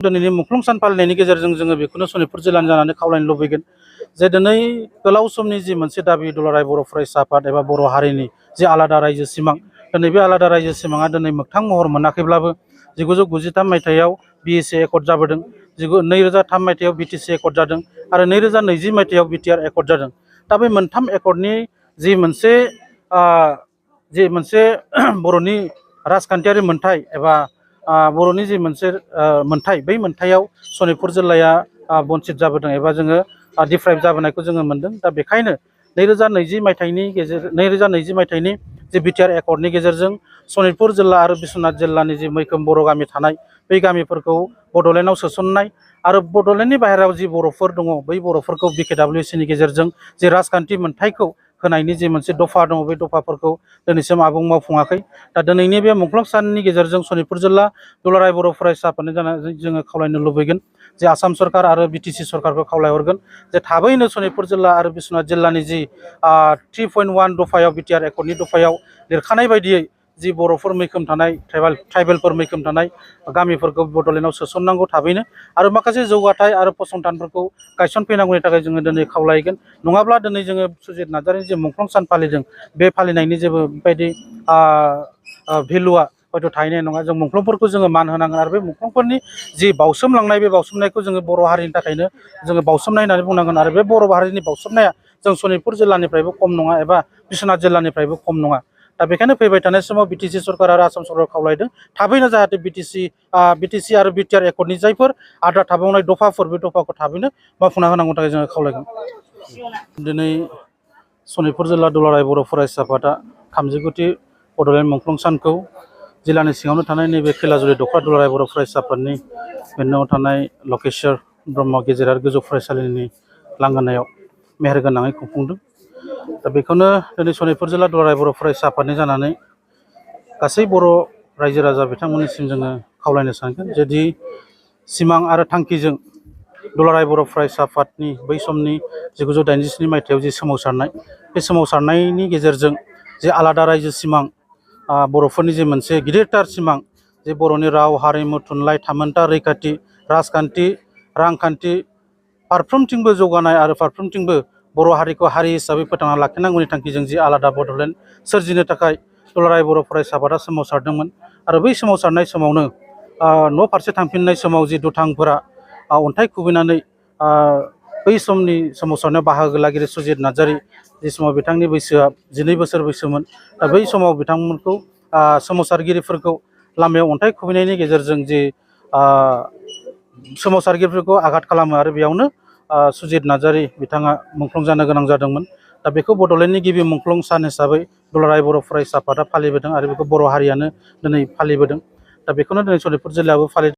दिनैनि मुंख्लं सान फालिनायनि गेजेरजों जोङो बेखौनो सनितपुर जिल्लानि जानानै खावलायनो लुबैगोन जे दिनै गोलाव समनि जि मोनसे दाबि दुलाराय बर' फरायसा आफाद एबा बर' हारिनि जि आलादा रायजो सिमां दिनै बे आलादा रायजो सिमाङा दिनै मोगथां महर मोनाखैब्लाबो 1993 मायथाइयाव BSA एकर्ड जाबोदों, 2003 मायथाइयाव BTC एकर्ड जादों आरो 2020 मायथाइयाव BTR एकर्ड जादों। दा बे मोनथाम एकर्डनि जि मोनसे बर'नि राजखान्थियारि मोन्थाय एबा बर'नि जि मोनसे मोन्थाय बै मोन्थायाव सनितपुर जिल्लाया बन्चित जाबोदों एबा जोङो डिप्राइभ जाबोनायखौ जोङो मोनदों। दा बेखायनो 2020 मायथाइनि जि BTR एकर्डनि गेजेरजों सनितपुर जिल्ला आरो बिश्वनाथ जिल्लानि जि मैखोम बर' गामि थानाय बै गामिफोरखौ बड'लेण्डआव सोसननाय आरो बड'लेण्डनि बाहेरायाव जि बर'फोर दङ बै बर'फोरखौ BKWCनि गेजेरजों जि राजखान्थि मोन्थायखौ होनायनि जि मोनसे दफा दङ बै दफाफोरखौ दिनैसिम आबुं मावफुङाखै। दा दिनैनि बे मुंख्लं साननि गेजेरजों सनितपुर जिल्ला दुलाराय बर' फरायसा आफादनि जानानै जोङो खावलायनो लुबैगोन जे आसाम सरकार आरो BTC सरकारखौ खावलायहरगोन जे थाबैनो सनितपुर जिल्ला आरो बिश्वनाथ जिल्लानि जि 3.1 दफायाव BTR एकर्डनि दफायाव लिरखानाय बायदियै जि बर'फोर मैखोम थानाय ट्राइबेलफोर मैखोम थानाय गामिफोरखौ बड'लेण्डआव सोसननांगौ थाबैनो आरो माखासे जौगाथाय आरो फसंथानफोरखौ गायसनफैनांगौनि थाखाय जोङो दिनै खावलायगोन। नङाब्ला दिनै जोङो सुजित नार्जारिनि जे मुंख्लं सान फालिदों बे फालिनायनि जेबो बेबायदि भेलुआ हयथ' थाहैनाय नङा। जों मुंख्लंफोरखौ जोङो मान होनांगोन आरो बे मुंख्लंफोरनि जि बावसोमलांनाय बे बावसोमनायखौ जोङो बर' हारिनि थाखायनो जोङो बावसोमनाय होननानै बुंनांगोन आरो बे बर' हारिनि बावसोमनाया जों सनितपुर जिल्लानिफ्रायबो खम नङा एबा बिश्वनाथ जिल्लानिफ्रायबो खम नङा। दा बेखायनो फैबाय थानाय समाव BTC सरकार आरो आसाम सरकार खावलायदों थाबैनो जाहाथे BTC आरो BTR एकर्डनि जायफोर आद्रा थाबावनाय दफाफोर बे दफाखौ थाबैनो मावफुंना होनांगौनि थाखाय जोङो खावलायगोन। दिनै सनितपुर जिल्ला दुलाराय बर' फरायसा आफादा 39थि बड'लेण्ड मुंख्लं सानखौ जिल्लानि सिङावनो थानाय नैबे खैलाजुलि दख्ला दुलाराय बर' फरायसा आफादनि बेंकआव थानाय लकेश्वर ब्रह्म गेजेरारि गोजौ फरायसालिनि लांगोनायाव मेहेरगोनाङै खुंफुंदों। दा बेखौनो दिनै सनितपुर जिल्ला दुलाराय बर' फरायसा आफादनि जानानै गासै बर' रायजो राजा बिथांमोननिसिम जोङो खावलायनो सानगोन जुदि सिमां आरो थांखिजों दुलाराय बर' फरायसा आफादनि बै समनि 1987 मायथाइयाव जि सोमावसारनाय बे सोमावसारनायनि गेजेरजों जे आलादा रायजो सिमां बर'फोरनि जे मोनसे गिदिरथार सिमां जे बर'नि राव हारिमु थुनलाइ थामोनथा रैखाथि राजखान्थि रांखान्थि फारफ्रोमथिंबो जौगानाय आरो फारफ्रोमथिंबो बर' हारिखौ हारि हिसाबै फोथांना लाखिनांगौनि थांखिजों जि आलादा बड'लेण्ड सोरजिनो थाखाय दुलाराय बर' फरायसा आफादा सोमावसारदोंमोन आरो बै सोमावसारनाय समावनो न' फारसे थांफिननाय समाव जि दुथांफोरा अन्थाइ खुबैनानै बै समनि सोमावसारनायाव बाहागो लागिरि सुजित नार्जारि जि समाव बिथांनि बैसोआ 12 बोसोर बैसोमोन। दा बै समाव बिथांमोनखौ सोमावसारगिरिफोरखौ लामायाव अन्थाइ खुबैनायनि गेजेरजों जि सोमावसारगिरिफोरखौ आघात खालामो आरो बेयावनो सुजित नार्जारि बिथाङा मुंख्लं जानो गोनां जादोंमोन। दा बेखौ बड'लेण्डनि गिबि मुंख्लं सान हिसाबै दुलाराय बर' फरायसा आफादा फालिबोदों आरो बेखौ बर' हारियानो दिनै फालिबोदों। दा बेखौनो दिनै सनितपुर जिल्लायाबो फालिदों।